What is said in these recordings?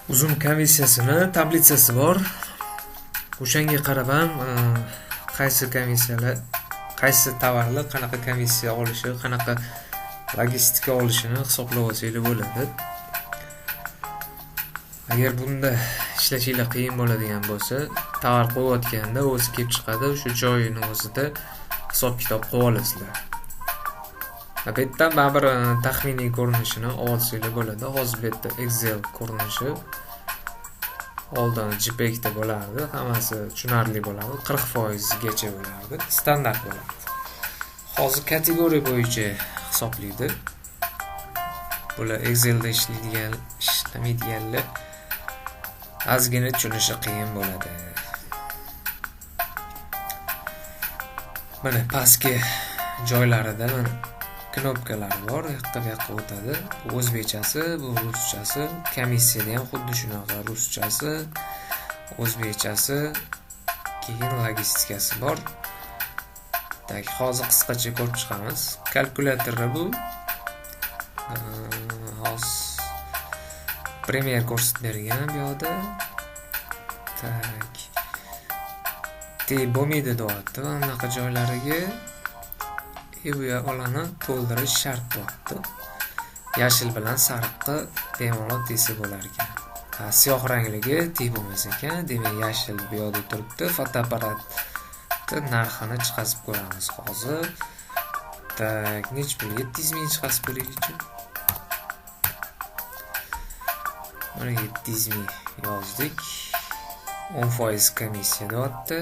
Uzum komissiyasini tablitsasi bor. O'shanga qarab ham qaysi komissiyalar, qaysi tovarlar qanaqa komissiya olishi, qanaqa logistika olishini hisoblab olsangiz bo'ladi. Agar bunda ishlashinglar qiyin bo'ladigan bo'lsa, tovar qo'yayotganda o'zi kelib chiqadi, o'sha joyini o'zida hisob-kitob qilib olasizlar. Bu yerdan baribir taxminiy ko'rinishini olsanglar bo'ladi. Hozir bu yerda Excel ko'rinishi oldin JPEG da bo'lardi, hammasi tushunarli bo'ladi, 40% gacha bo'lardi, standart bo'lardi. Hozir kategoriya bo'yicha hisoblaydi. Bular Excelda ishlamaydiganlar ozgina tushunishi qiyin bo'ladi. Mana pastki joylarida mana knopkalari bor, yoqqa bu yoqqa o'tadi. Bu o'zbekchasi, bu ruschasi, komissiyada ham xuddi shunaqa ruschasi, o'zbekchasi, keyin logistikasi bor. Tak, hozir qisqacha ko'rib chiqamiz. Kalkulyatorlar bu. Hozir primer ko'rsatib bergan bu yerda. Tak. Bo'lmaydi deyapti, anaqa joylariga bu olani to'ldirish shart deyapti. Yashil bilan sariqqa bemalol desa bo'lar ekan. Siyoh rangligi teng bo'lmas ekan, demak yashil bu yerda turibdi. Fotoapparatni narxini chiqazib ko'ramiz hozir. Tak, nech pul? 700 ming chiqazib ko'raylik-chi. Mana 700 ming yozdik. 10% komissiya deyapti.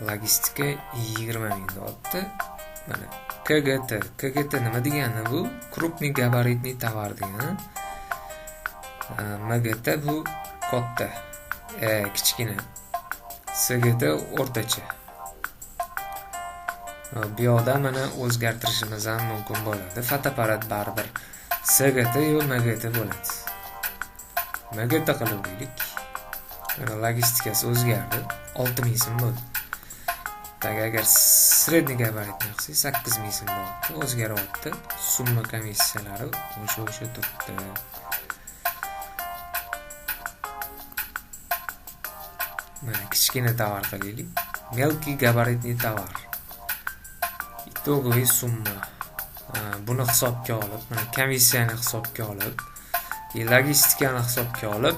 Logistika 20 ming deyapti. Mana KGT nima degani bu? Крупный габаритный tovar degani. MGT bu katta, kichkina. SGT o'rtacha. Bu yerda mana o'zgartirishimiz ham mumkin bo'ladi. Fotoapparat baribir SGT yo MGT bo'ladi. MGT qilib qo'ydik. Mana logistikasi o'zgardi. 6000 so'm bo'ldi. Agar sredniy gabaritni qilsak 8000 so'm bo'ldi. O'zgaryapti. Summa komissiyalari o'sha turibdi. Mana kichkina tovar qilaylik. Mелкий gabaritniy tovar. Itogoviy summa. Buni hisobga olib, mana komissiyani hisobga olib, logistikani hisobga olib,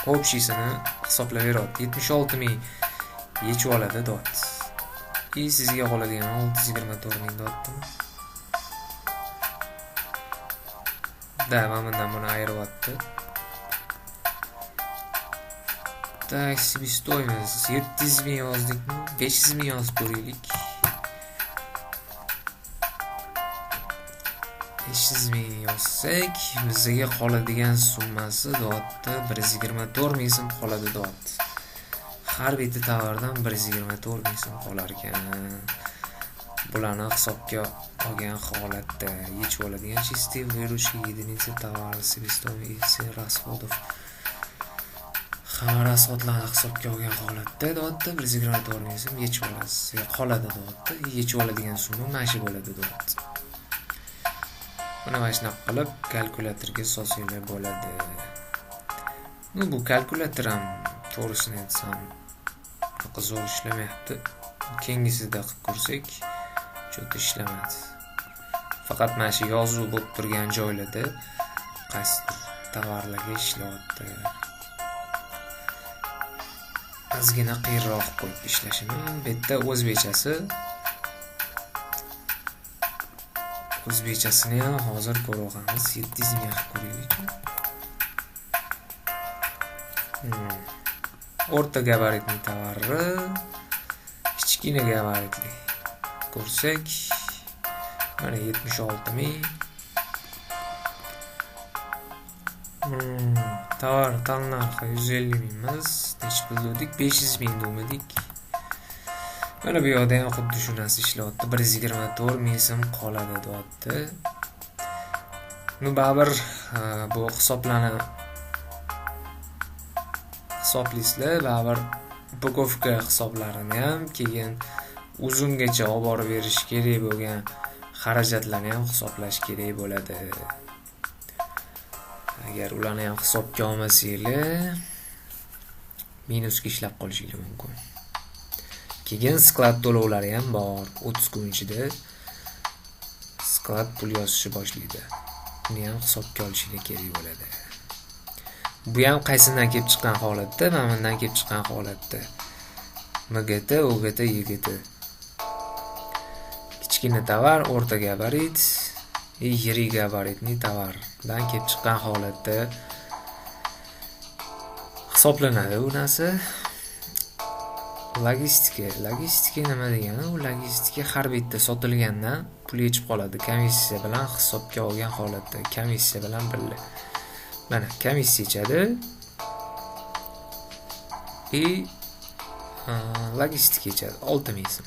общисini hisoblab beradi. 76 ming yechib oladi deyapti. Sizga qoladigan 624 ming deyaptimi? Mana bundan buni ayiribdi. Так, себестоимость 700 ming yozdikmi? 500 ming yozib ko'raylik. 500 ming yozsak, bizga qoladigan summasi deyapti 124 ming so'm qoladi deyapti. Har bitta tovardan 124 ming so'm qolar ekan. Bularni hisobga olgan holatda yechib oladigan чистые выручки единицы товара себестоимости расходов. Rasxodlarni hisobga olgan holatda deyapti 124 ming so'm yechib olasiz. Qoladi deyapti. Yechib oladigan summa mana shu bo'ladi deyapti. Mana shunaqa qilib kalkulyatorga solsanglar bo'ladi. Bu kalkulyator ham to'g'risini aytsam zo'r ishlamayapti. Keyingisida qilib ko'rsak, cho'ta ishlamadi. Faqat mana shu yozuv bo'lib turgan joylarda qaysi tovarlarga ishlayapti. Ozgina qiyinroq qo'yib ishlashini. Bu yerda o'zbekchasini ham hozir ko'ramiz. 700 ming qilib ko'raylik. O'rta gabaritli tovarni kichkina gabaritli ko'rsak, mana 76 ming. Tovar narxi 150 ming emas, nech pul dedik? 500 ming dedik. Mana bu yerda ham xuddi shu narsa ishlayapti. 124 ming so'm qoladi deyapti. Baribir bu hisoblaysizlar, baribir upakovka hisoblarini ham, keyin uzungacha olib borib berish kerak bo'lgan xarajatlarni ham hisoblash kerak bo'ladi. agar ularni ham hisobga olmasanglar minusga ishlab qolishingiz mumkin. Keyin sklad to'lovlari ham bor. 30 kun ichida sklad pul yozishni boshlaydi. Buni ham hisobga olishingiz kerak bo'ladi. Bu ham qaysidan kelib chiqqan holatda, mana bundan kelib chiqqan holatda. MGT, OGT, YGT. Kichkina tovar, o'rta gabarit, yirik gabaritli tovardan kelib chiqqan holatda hisoblanadi bu narsa. Logistika nima degani? U logistika har bitta sotilgandan pul yechib qoladi. Komissiya bilan hisobga olgan holatda, komissiya bilan birga. Mana komissiya ichadi. Logistika ichadi 6000 so'm.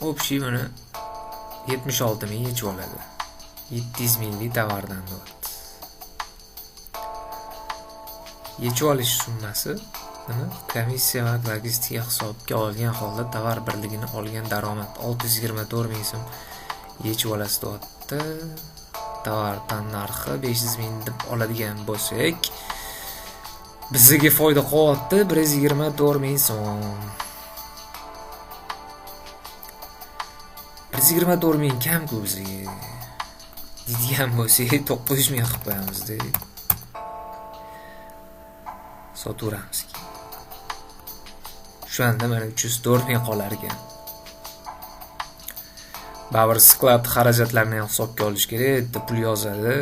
Общий mana 76000 yechib oladi. 700 minglik tovardan deyapti. Yechib olish summasi nima? Komissiya va logistika hisobga olgan holda tovar birligini olgan daromad 624 ming so'm yechib olasiz deyapti. Tovar tan narxi 500 ming deb oladigan bo'lsak, bizga foyda qilyapti 124 ming so'm. 124 ming kam-ku bizga. Deydigan bo'lsak 900 ming qilib qo'yamiz-da. Soturamiz. Shunda mana 304 ming qolar ekan. Baribir sklad xarajatlarini ham hisobga olish kerak. Bitta pul yozadi.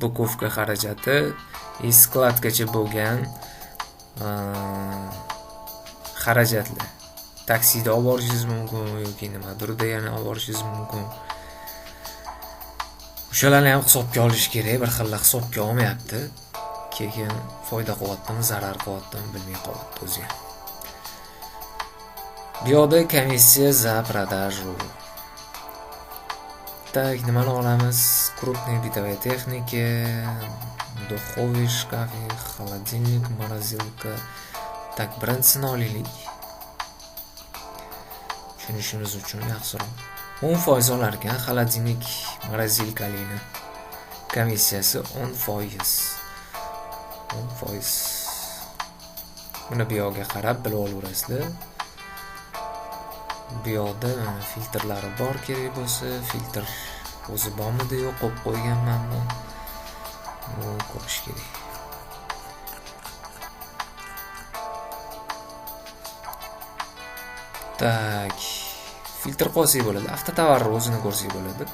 Bukovka xarajati, skladgacha bo'lgan xarajatlar. Taksida olib borishingiz mumkin yoki nimadirda yana olib borishingiz mumkin. O'shalarni ham hisobga olish kerak. Bir xil hisobga olmayapti. Keyin foyda qilyaptimi, zarar qilyaptimi bilmay qolyapti o'zi ham. Bu yoqda komissiya za продажу. Так, nimani olamiz? Крупная бытовая техника, духовый шкаф, холодильник, морозилка. Так, birinchisini olaylik. Tushunishimiz uchun yaxshiroq. 10% olar ekan холодильник, morozilkalikni. Komissiyasi 10%. 10%. Buni bu yoqqa qarab bilib olaverasizlar. Bu yoqda filtrlari bor kerak bo'lsa, filtr o'zi bormidi yo'q qo'yib qo'yganmanmi? Bu ko'rish kerak. Tak, filtr qo'ysak bo'ladi. Avtotovarni o'zini ko'rsak bo'ladi.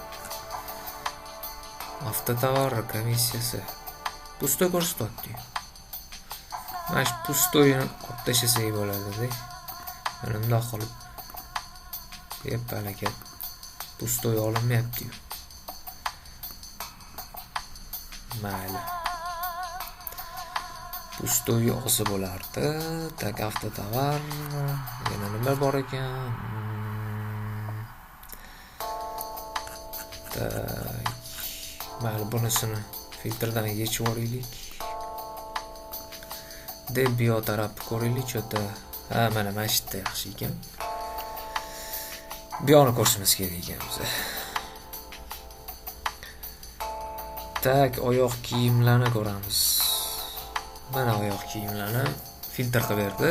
Avtotovar komissiyasi pustoy ko'rsatyapti. Mana shu pustoyni olib tashlasak bo'ladi-da. Mana bunday qilib halakat pustoy olinmayapti. Mayli. Pustoy olsa bo'lardi. Tak, avtotovar. Yana nima bor ekan? Tak. Mayli, bunisini filtrdan yechib olaylik. Deb bu tarafni ko'raylik, chota. Ha, mana shu yerda yaxshi ekan. Bu yoqni ko'rishimiz kerak ekan biz. Tak, oyoq kiyimlarni ko'ramiz. Mana oyoq kiyimlarni filtr qilib berdi.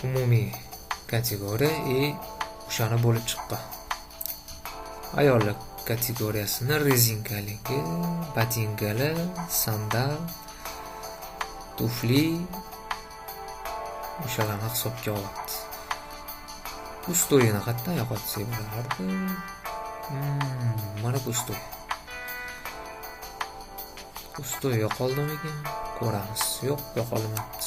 Umumiy kategoriya o'shani bo'lib chiqqan. Ayollar kategoriyasini rezinkaligi, botinkalar, sandal, tufli o'shalarni hisobga olyapti. Pustoyini qayerdan yo'qotsak bo'lardi? Mana pustoy. Pustoy yo'qoldimi ekan? Ko'ramiz. Yo'q, yo'qolmabdi.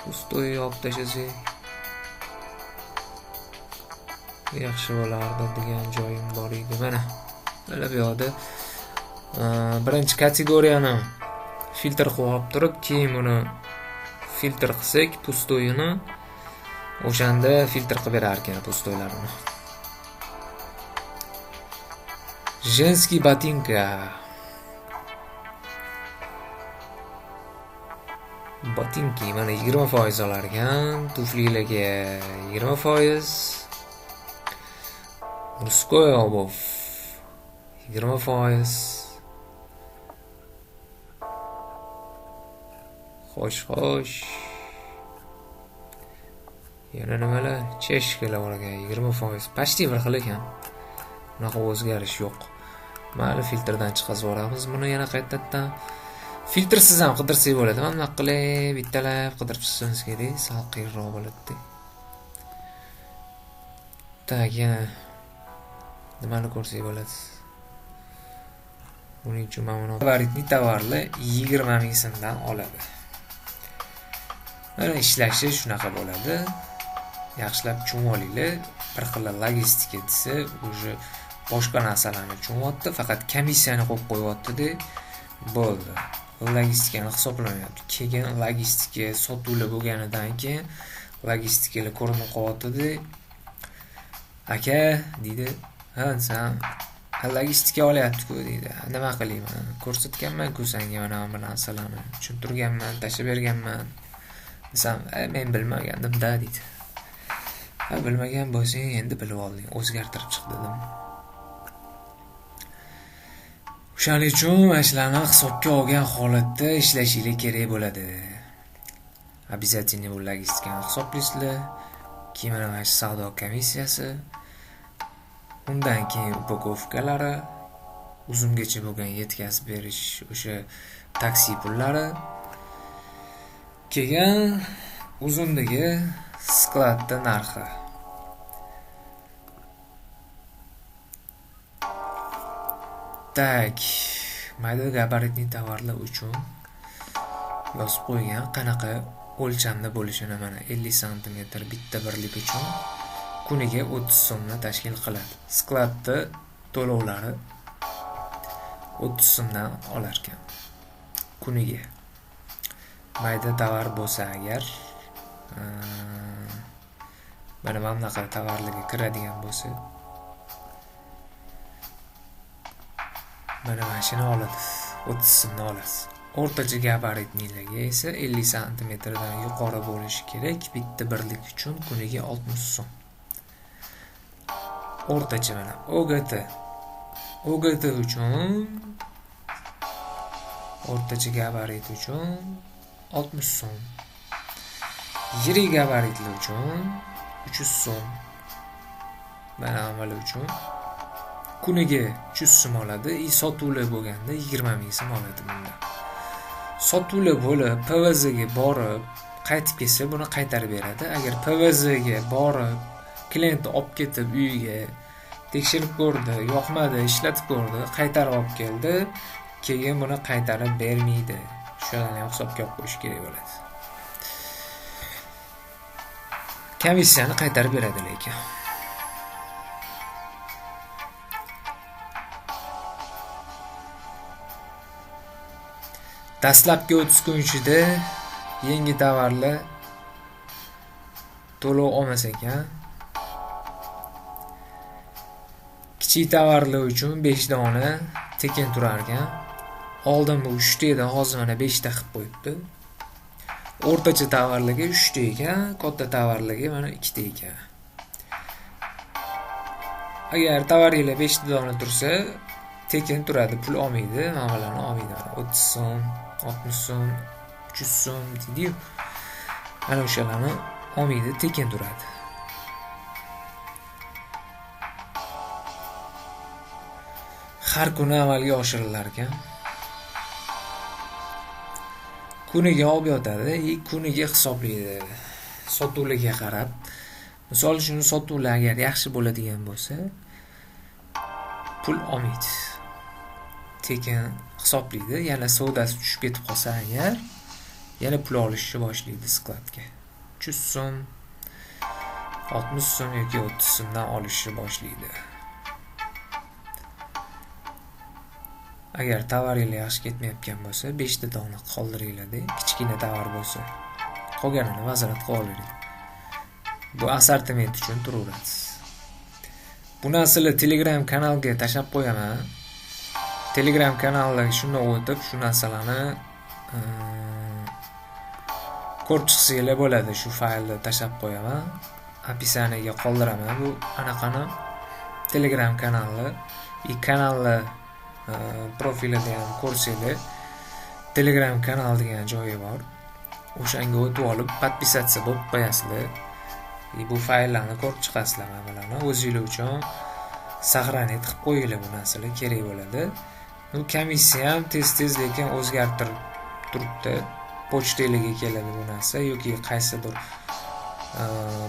Pustoy olib tashlasak yaxshi bo'lardi degan joyim bor edi. Mana bu yoqda birinchi kategoriyani filtr qilib turib, keyin buni filtr qilsak, pustoyini o'shanda filtr qilib berar ekan pustoylarni. Женский botinka. Botinki mana 20% olar ekan, tuflilarga 20%. Murskoy obov 20%. Xo'sh. Yana nimalar? Cheshkalar bor ekan 20%. Почти bir xil ekan. Bunaqa o'zgarish yo'q. Mayli filtrdan chiqazib yuboramiz. Buni yana qaytadan filtrsiz ham qidirsak bo'ladi. Mana bunaqa qilib bittalab qidirib chiqsangiz kerak, sal qiyinroq bo'ladi. Tak, yana nimani ko'rsak bo'ladi? Buning uchun mana buni gabaritli tovarlar 20 ming so'mdan oladi. Mana ishlashi shunaqa bo'ladi. Yaxshilab tushunib olinglar. Bir xil logistika desa, o'sha boshqa narsalarni tushunyapti, faqat komissiyani qo'yib qo'yapti-da, bo'ldi. Logistikani hisoblamayapti. Keyin logistika sotuvlar bo'lganidan keyin logistikalar ko'rinib qolyapti-da. Aka, deydi, "Ha, sen logistika olyapti-ku", deydi. "Nima qilayman? Ko'rsatganman-ku senga mana bu narsalarni. Tushuntirganman, tashlab berganman." Desam, "Men bilmagandim-da", deydi. "Ha, bilmagan bo'lsang, endi bilib olding, o'zgartirib chiq", dedim. O'shaning uchun mashlarni hisobga olgan holatda ishlashingiz kerak bo'ladi. Обязательно bu logistikani hisoblaysizlar. Keyin mana shu savdo komissiyasi, undan keyin upakovkalari, uzumgacha bo'lgan yetkazib berish, o'sha taksi pullari, keyin uzundagi skladda narxi. Tak, mayda gabaritli tovarlar uchun yozib qo'ygan qanaqa o'lchamda bo'lishini mana 50 sm bitta birlik uchun kuniga 30 so'mni tashkil qiladi. Skladda to'lovlari 30 so'mdan olar ekan kuniga. Mayda tovar bo'lsa agar mana bunaqa tovarlarga kiradigan bo'lsa, mana mashina oladi, 30 so'mdan olasiz. O'rtacha gabaritlilarga esa 50 sm dan yuqori bo'lishi kerak. Bitta birlik uchun kuniga 60 so'm. O'rtacha mana OGT uchun o'rtacha gabarit uchun 60 so'm. Yirik gabaritli uchun 300 so'm. Mana avval uchun kuniga 300 so'm oladi. Sotuvlar bo'lganda 20 ming so'm oladi bunda. Sotuvlar bo'lib PVZga borib qaytib kelsa, buni qaytarib beradi. Agar PVZga borib klient olib ketib uyiga tekshirib ko'rdi, yoqmadi, ishlatib ko'rdi, qaytarib olib keldi, keyin buni qaytarib bermaydi. Shularni ham hisobga olib qo'yish kerak bo'ladi. Komissiyani qaytarib beradi lekin. Dastlabki 30 kun ichida yangi tovarlar to'lov olmas ekan. Kichik tovarlar uchun 5 dona tekin turar ekan. Oldin bu 3 ta edi, hozir mana 5 ta qilib qo'yibdi. O'rtacha tovarlarga 3 ta ekan, katta tovarlarga mana 2 ta ekan. Agar tovaringiz 5 dona tursa, tekin turadi, pul olmaydi, ma'malarni olmaydi. 30 so'm, 60 so'm, 300 so'm deydi-yu. Mana o'shalarni olmaydi, tekin turadi. Har kuni amalga oshirilar ekan. Kuniga olib yotadi, kuniga hisoblaydi. Sotuvlarga qarab. Misol uchun sotuvlar agar yaxshi bo'ladigan bo'lsa, pul olmaydi. Tekin hisoblaydi, yana savdosi tushib ketib qolsa agar, yana pul olishni boshlaydi skladga. 300 so'm, 60 so'm yoki 30 so'mdan olishni boshlaydi. Agar tovaringiz yaxshi ketmayotgan bo'lsa, 5 ta dona qoldiringlar-da, kichkina tovar bo'lsa. Qolganini nazorat qilib oling. Bu assortiment uchun turaverasiz. Bu narsalar Telegram kanalga tashab qo'yaman. Telegram kanalga shunday o'tib, shu narsalarni ko'rib chiqsanglar bo'ladi. Shu faylni tashlab qo'yaman. Описаниеga qoldiraman. Bu anaqani Telegram kanali, kanalni profilida ham ko'rsanglar, Telegram kanal degan joyi bor. O'shanga o'tib olib, podpisatsiya bo'lib qo'yasizlar. Bu fayllarni ko'rib chiqasizlar mana o'zingiz uchun saqlanib qilib qo'yinglar, bu narsalar kerak bo'ladi. Bu komissiya ham tez-tez lekin o'zgartirib turibdi. Pochtalarga keladi bu narsa yoki qaysidir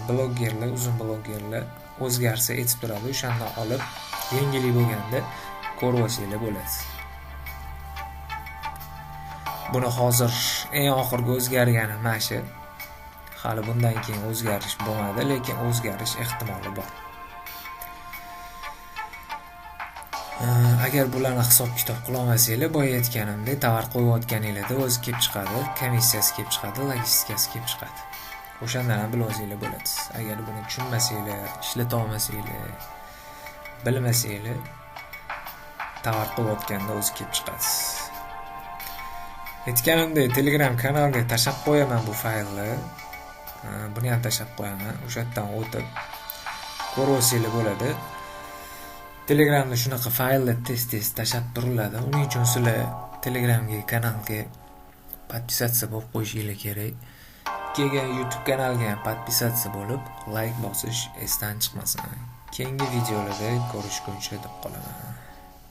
blogerlar, uzun blogerlar o'zgarsa aytib turadi. O'shanda olib, yangilik bo'lganda ko'rib olsanglar bo'ladi. Buni hozir eng oxirgi o'zgargani mana shu. Hali bundan keyin o'zgarish bo'lmadi, lekin o'zgarish ehtimoli bor. Agar bularni hisob-kitob qila olmasanglar, boya aytganimdek, tovar qo'yayotganingizda o'zi kelib chiqadi, komissiyasi kelib chiqadi, logistikasi kelib chiqadi. O'shandan ham bilib olsanglar bo'ladi. Agar buni tushunmasanglar, ishlata olmasanglar, bilmasanglar, tovar qo'yayotganda o'zi kelib chiqadi. Aytganimdek, Telegram kanalga tashlab qo'yaman bu faylni. Buni ham tashlab qo'yaman. O'sha yerdan o'tib ko'rib olsanglar bo'ladi. Telegramda shunaqa fayllar tez-tez tashlab turiladi. Uning uchun sizlar Telegramga, kanalga podpisatsiya bo'lib qo'yishingiz kerak. Keyin YouTube kanalga ham podpisatsiya bo'lib, like bosish esdan chiqmasin. Keyingi videolarda ko'rishguncha deb qolaman.